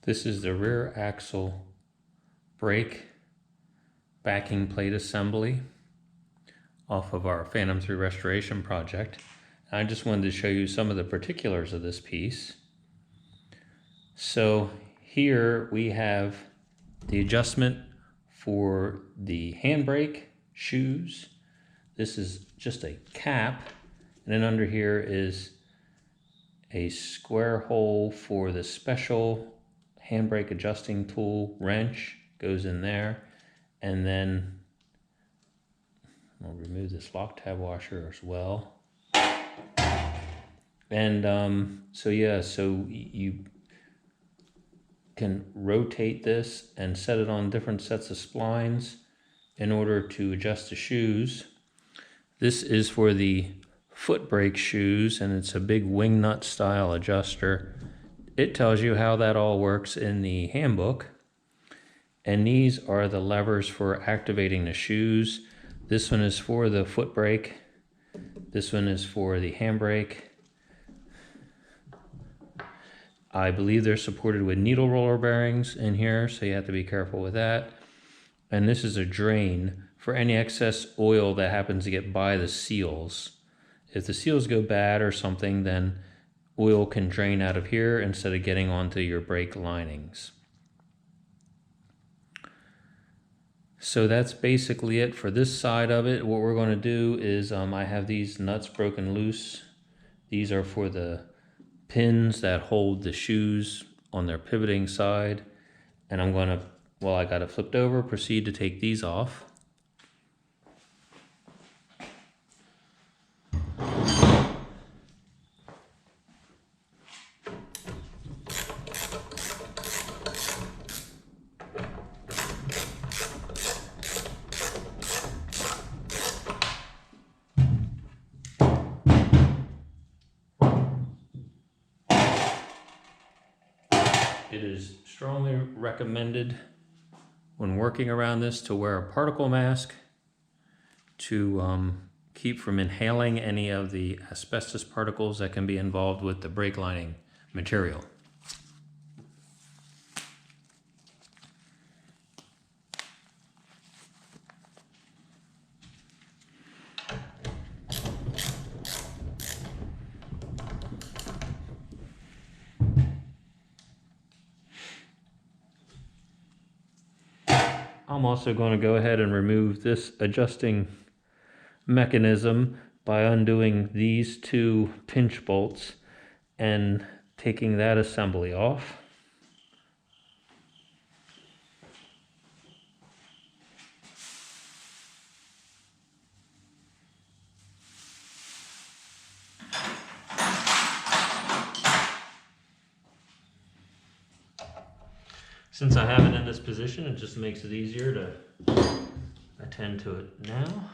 This is the rear axle brake backing plate assembly off of our Phantom 3 restoration project. I just wanted to show you some of the particulars of this piece. So here we have the adjustment for the handbrake shoes. This is just a cap, and then under here is a square hole for the special handbrake adjusting tool wrench, goes in there, and then I'll remove this lock tab washer as well. And so you can rotate this and set it on different sets of splines in order to adjust the shoes. This is for the foot brake shoes, and it's a big wing nut style adjuster. It tells you how that all works in the handbook. And these are the levers for activating the shoes. This one is for the foot brake. This one is for the handbrake. I believe they're supported with needle roller bearings in here, so you have to be careful with that. And this is a drain for any excess oil that happens to get by the seals. If the seals go bad or something, then oil can drain out of here instead of getting onto your brake linings. So that's basically it for this side of it. What we're going to do is I have these nuts broken loose. These are for the pins that hold the shoes on their pivoting side. And I'm going to, while I got it flipped over, proceed to take these off. It is strongly recommended when working around this to wear a particle mask to keep from inhaling any of the asbestos particles that can be involved with the brake lining material. I'm also going to go ahead and remove this adjusting mechanism by undoing these two pinch bolts and taking that assembly off. Since I have it in this position, it just makes it easier to attend to it now.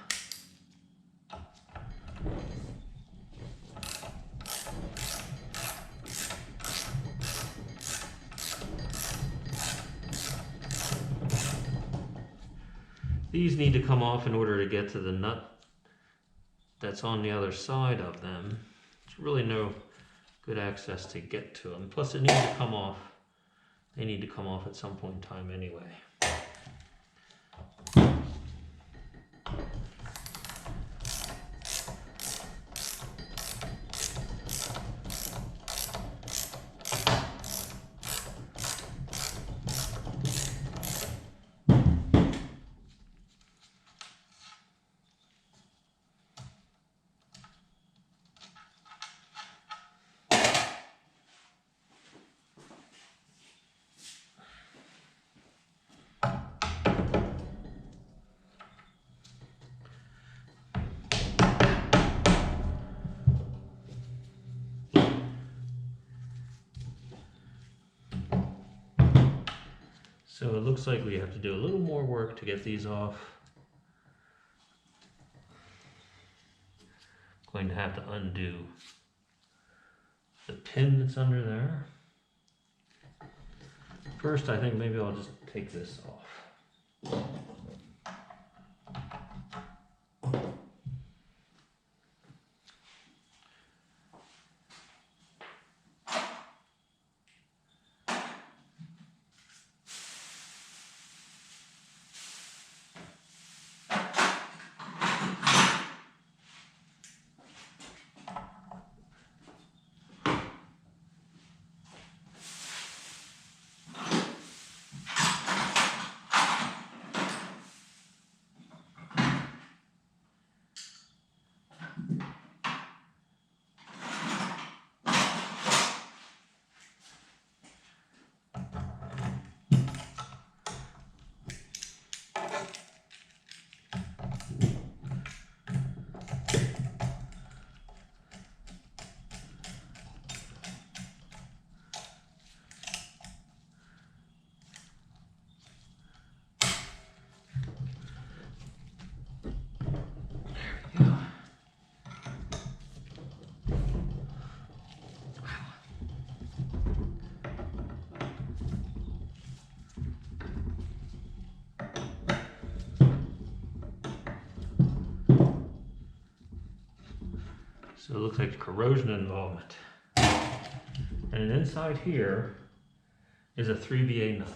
These need to come off in order to get to the nut that's on the other side of them. There's really no good access to get to them. Plus it needs to come off. They need to come off at some point in time anyway. So it looks like we have to do a little more work to get these off. Going to have to undo the pin that's under there. First, I think maybe I'll just take this off. So it looks like corrosion involvement. And inside here is a 3BA nut.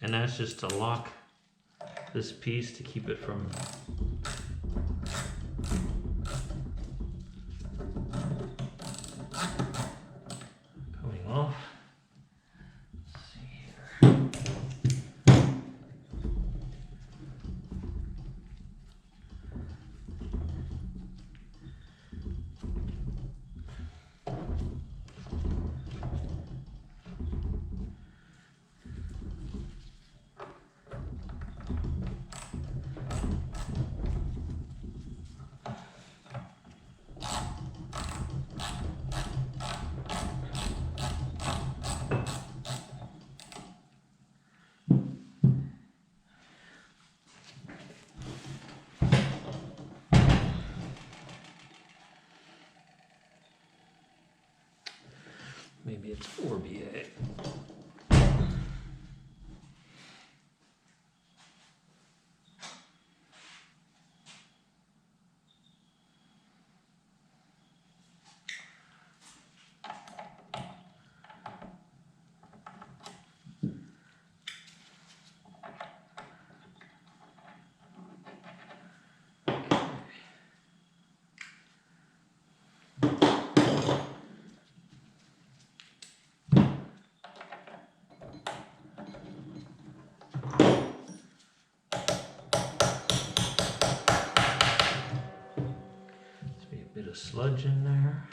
And that's just to lock this piece to keep it from coming off. Let's see here. Maybe it's 4BA. Bit of sludge in there.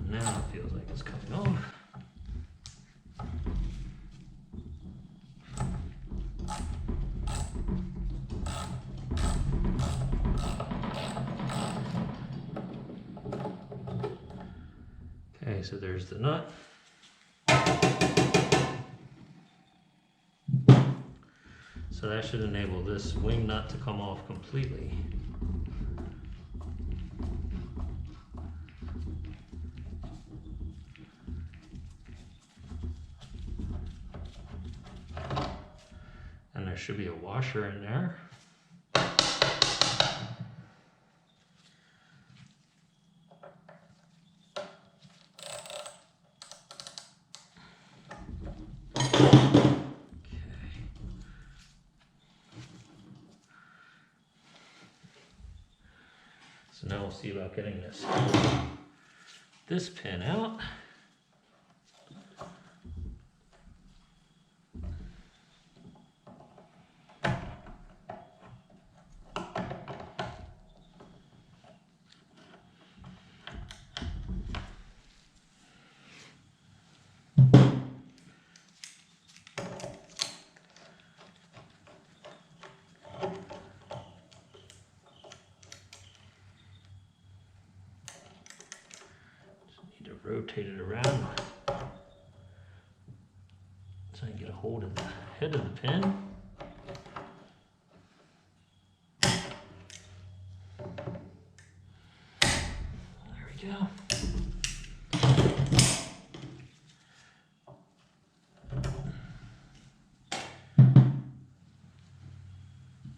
Now it feels like it's coming off. Okay, so there's the nut. So that should enable this wing nut to come off completely. And there should be a washer in there. So now we'll see about getting this pin out. Rotate it around so I can get a hold of the head of the pin. There we go.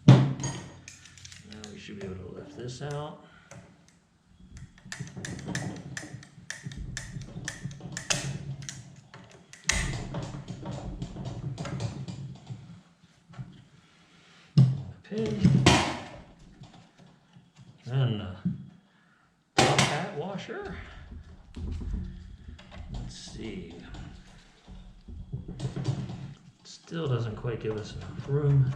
Now we should be able to lift this out. Then top hat washer. Let's see. Still doesn't quite give us enough room.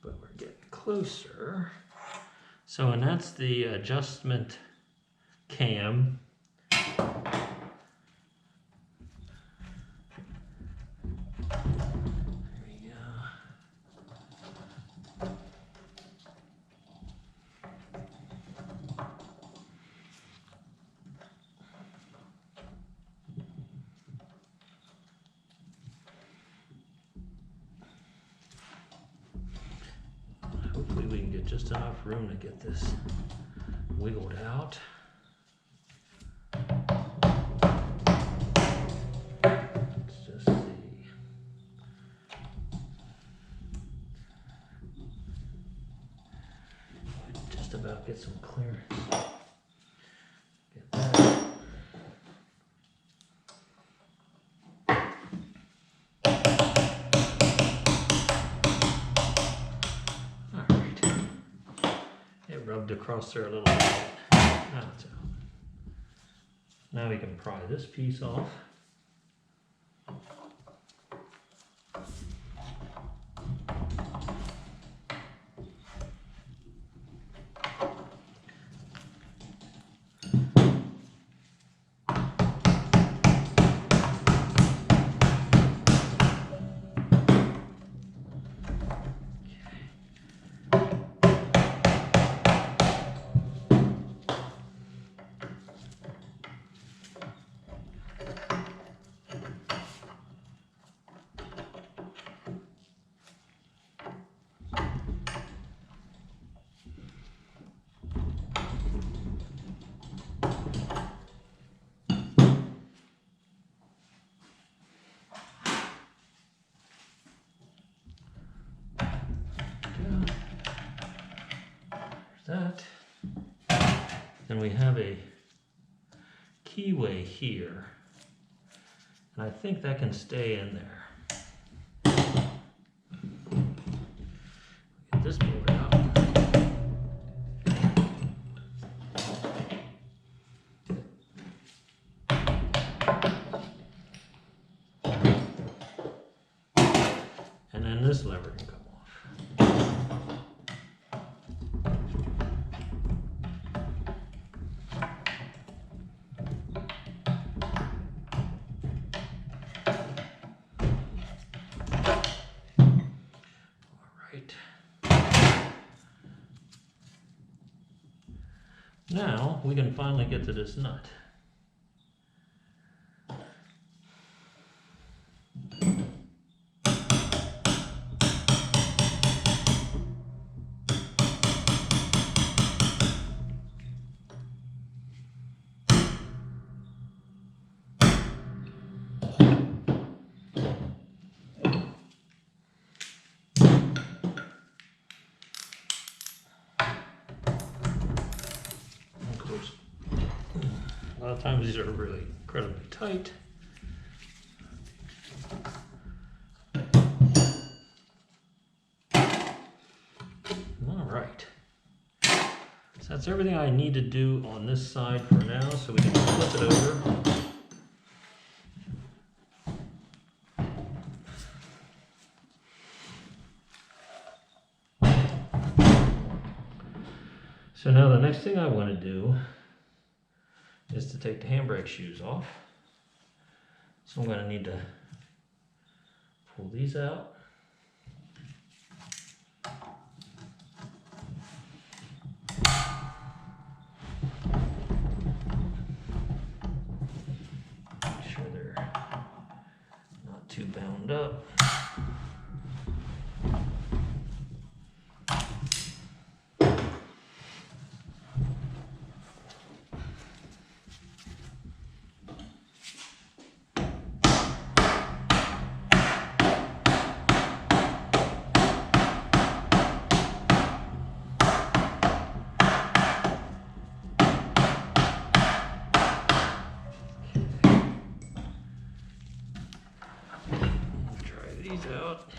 But we're getting closer. So, and that's the adjustment cam. just enough room to get this wiggled out. Let's just see. Just about get some clearance. Get that. Rubbed across there a little bit. Now it's out. Now we can pry this piece off. That. Then we have a keyway here, and I think that can stay in there. Get this board out. And then this lever can come off. Now we can finally get to this nut. A lot of times these are really incredibly tight. All right. So that's everything I need to do on this side for now, so we can flip it over. So now the next thing I want to do is to take the handbrake shoes off. So I'm going to need to pull these out. Make sure they're not too bound up. These out.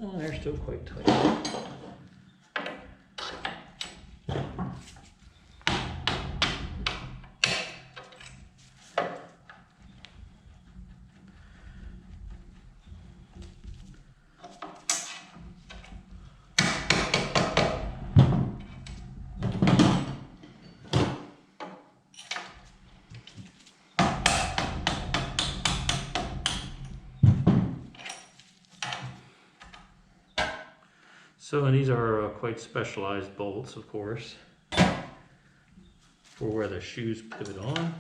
Oh, they're still quite tight. So, and these are quite specialized bolts, of course, for where the shoes pivot on.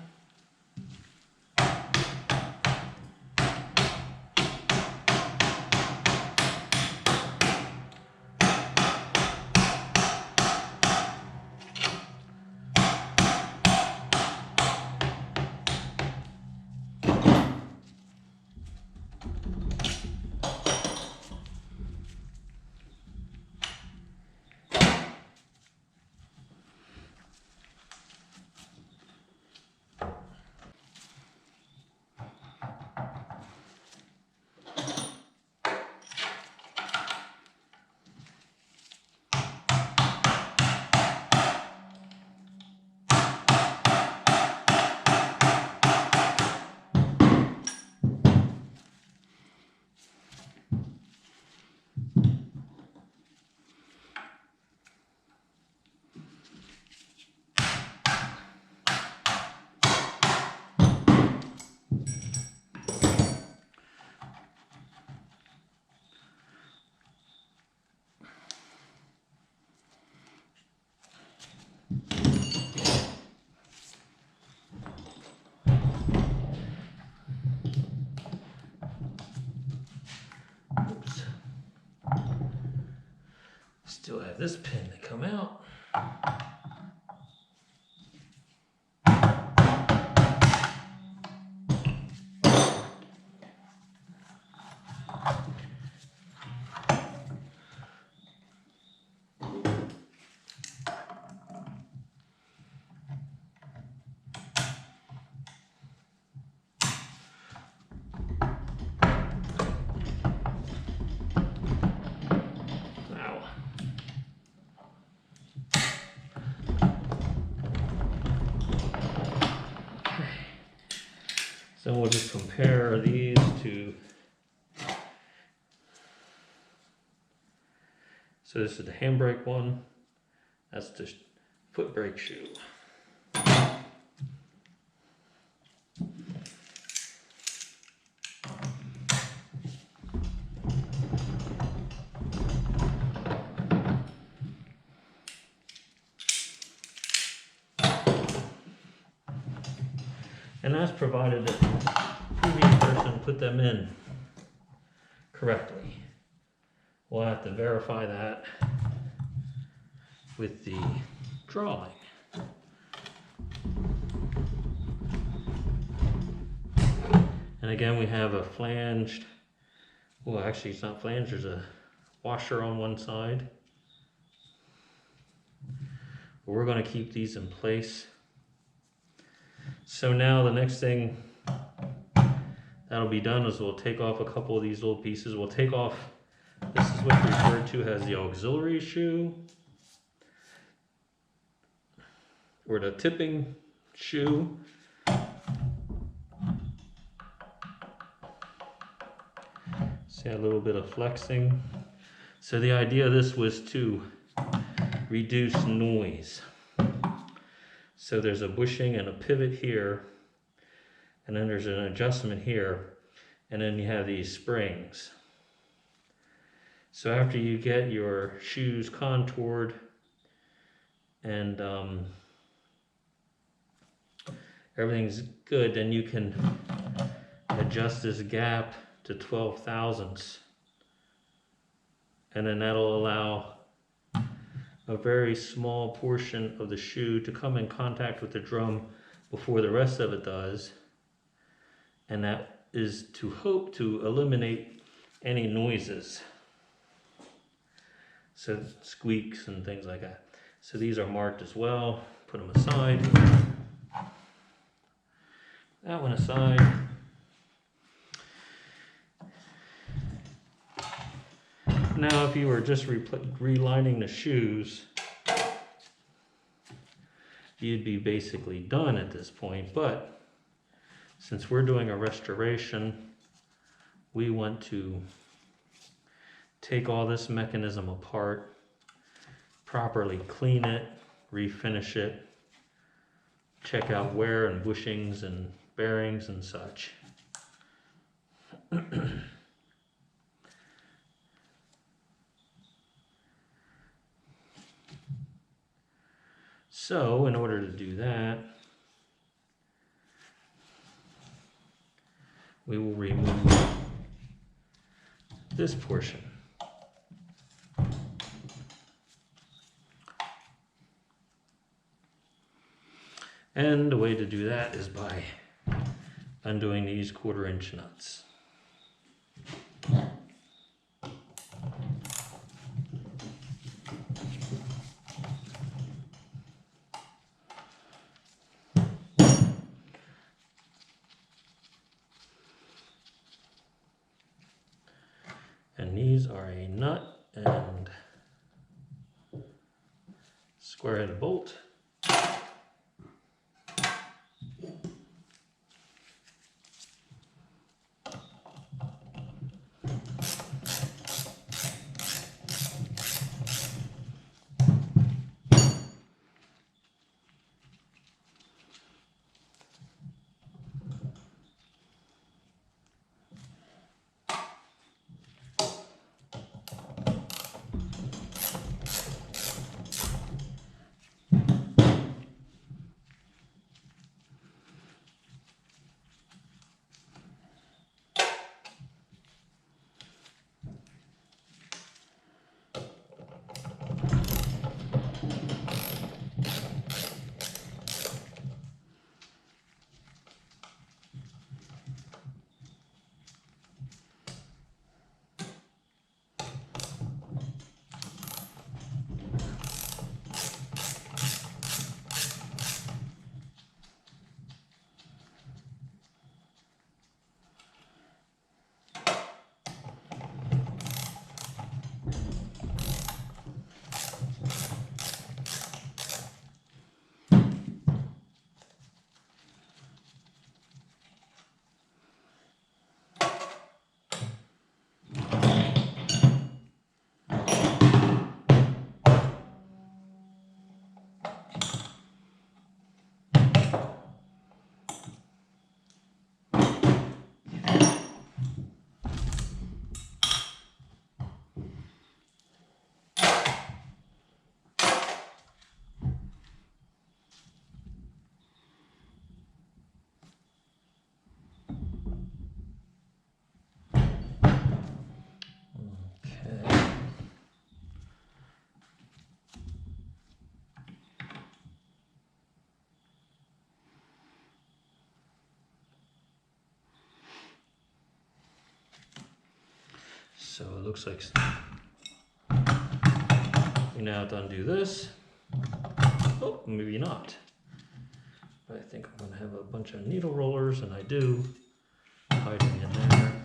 Oops. Still have this pin to come out. So we'll just compare these to, so this is the handbrake one, that's the foot brake shoe. And that's provided that the previous person put them in correctly. We'll have to verify that with the drawing. And again, we have a flanged, well actually it's not flanged, there's a washer on one side. But we're going to keep these in place. So now the next thing that'll be done is we'll take off a couple of these little pieces. We'll take off, this is what's referred to as the auxiliary shoe, or the tipping shoe. See a little bit of flexing. So the idea of this was to reduce noise. So there's a bushing and a pivot here, and then there's an adjustment here, and then you have these springs. So after you get your shoes contoured and everything's good, then you can adjust this gap to 12 thousandths, and then that'll allow a very small portion of the shoe to come in contact with the drum before the rest of it does, and that is to hope to eliminate any noises, so squeaks and things like that. So these are marked as well. Put them aside. That one aside. Now if you were just relining the shoes, you'd be basically done at this point, but since we're doing a restoration, we want to take all this mechanism apart, properly clean it, refinish it, check out wear and bushings and bearings and such. So in order to do that, we will remove this portion. And the way to do that is by undoing these 1/4-inch nuts. And these are a nut and square-headed bolt. So it looks like we now have to undo this. Oh, maybe not. But I think I'm going to have a bunch of needle rollers, and I do, hiding in there.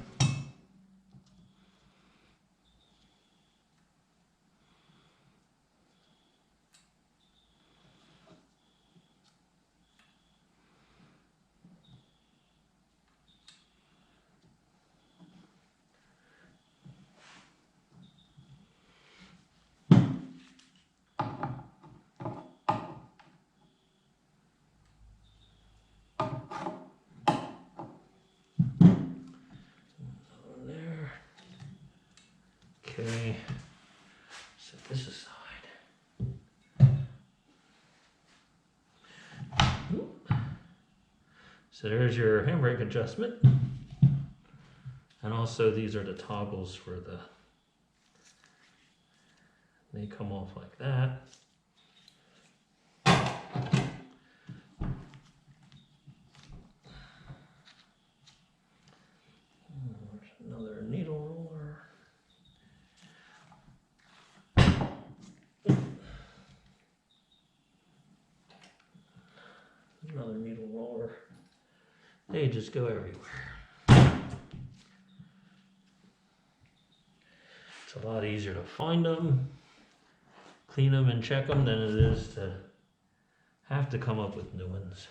Okay, set this aside. So there's your handbrake adjustment. And also these are the toggles for they come off like that. There's another needle roller. Another needle roller. They just go everywhere. It's a lot easier to find them, clean them, and check them than it is to have to come up with new ones.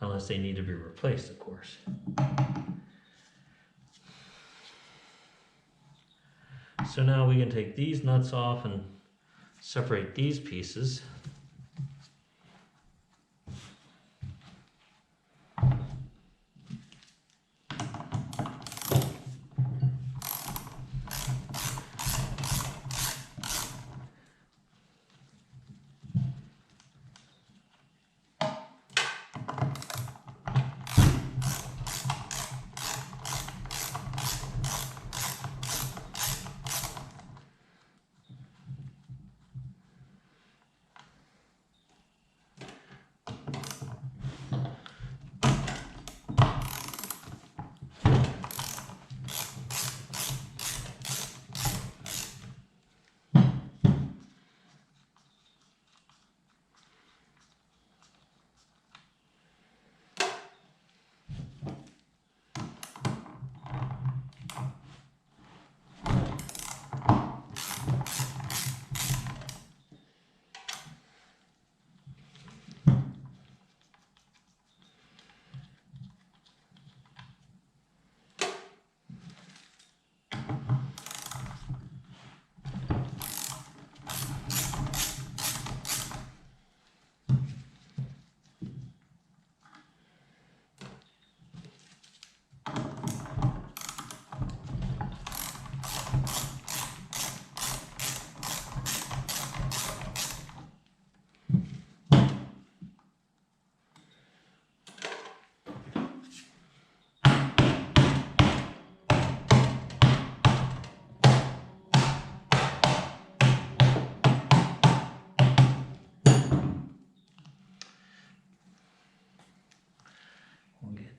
Unless they need to be replaced, of course. So now we can take these nuts off and separate these pieces.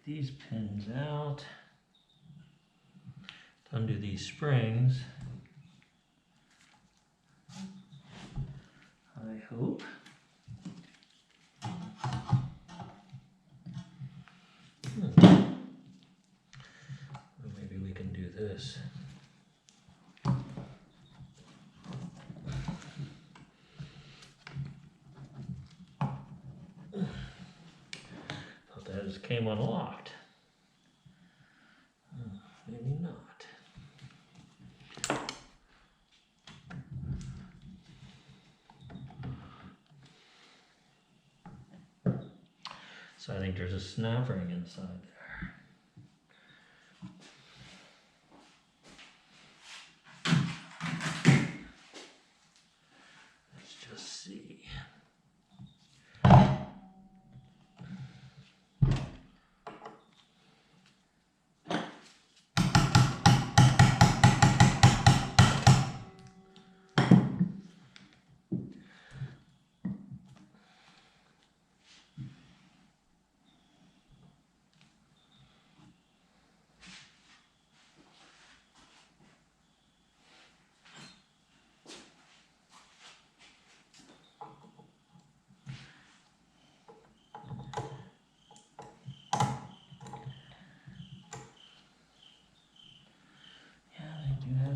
these pins out, to undo these springs. I hope. Maybe we can do this. Thought that just came unlocked. Maybe not. So I think there's a snap ring inside there. Let's just see.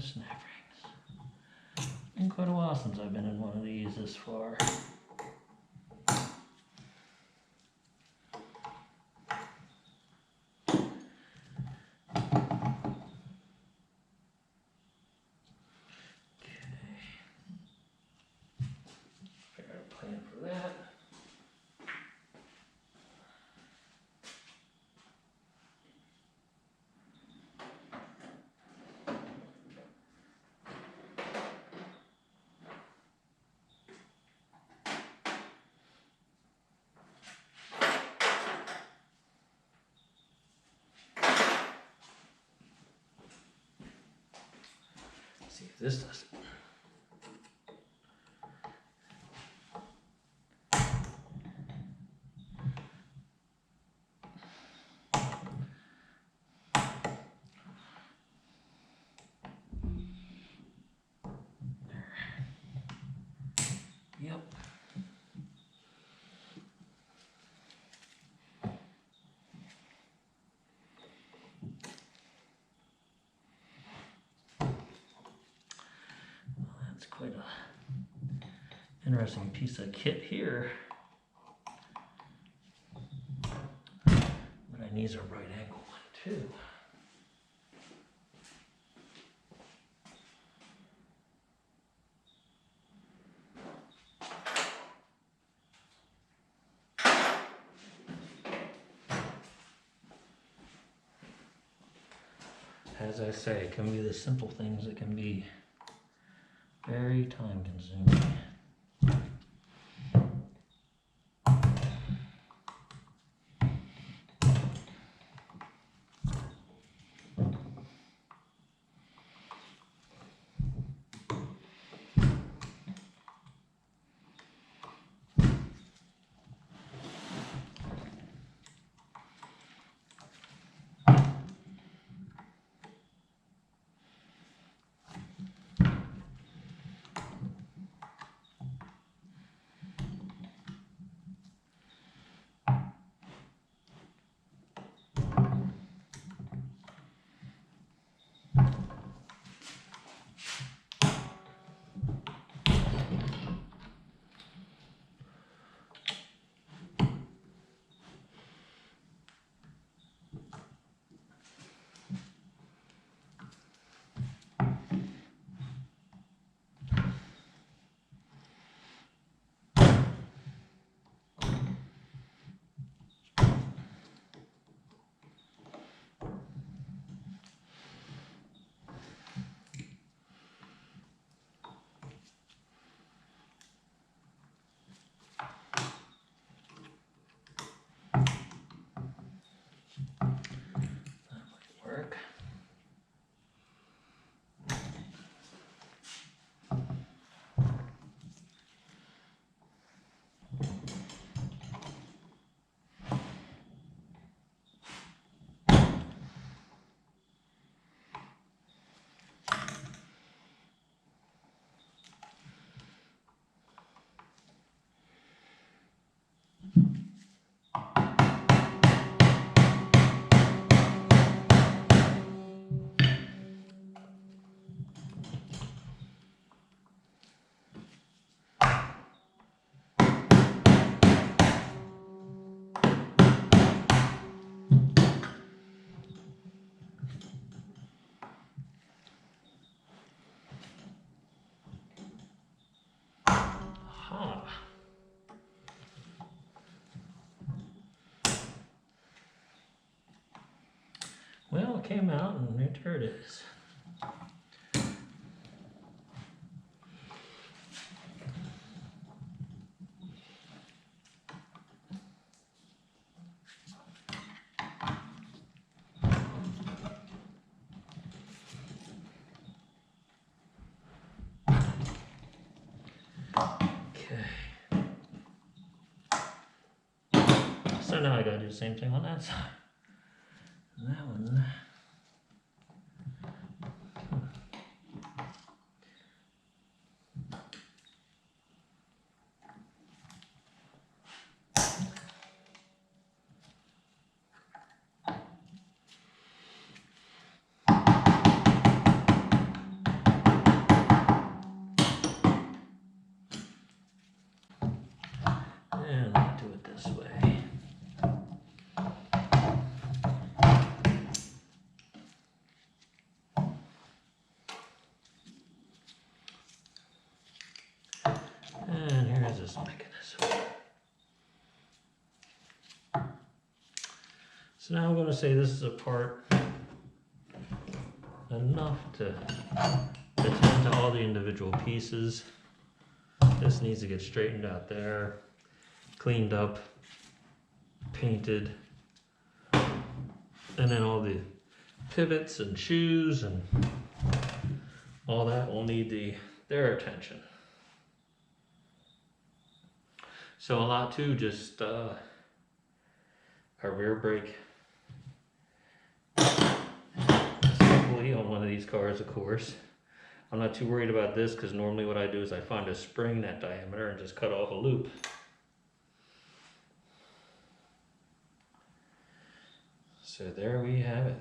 Snap rings. Been quite a while since I've been in one of these this far. Okay. Figure out a plan for that. See if this does it. Yep. Well, that's quite a interesting piece of kit here. But I need a right angle one too. As I say, it can be the simple things that can be very time consuming. it came out, and there it is. Okay. So now I gotta do the same thing on that side. And that one. And I'll do it this way. And here's this mechanism. So now I'm going to say this is a part enough to attend to all the individual pieces. This needs to get straightened out there, cleaned up, painted, and then all the pivots and shoes and all that will need their attention. So a lot too, just a rear brake assembly on one of these cars, of course. I'm not too worried about this because normally what I do is I find a spring that diameter and just cut off a loop. So there we have it.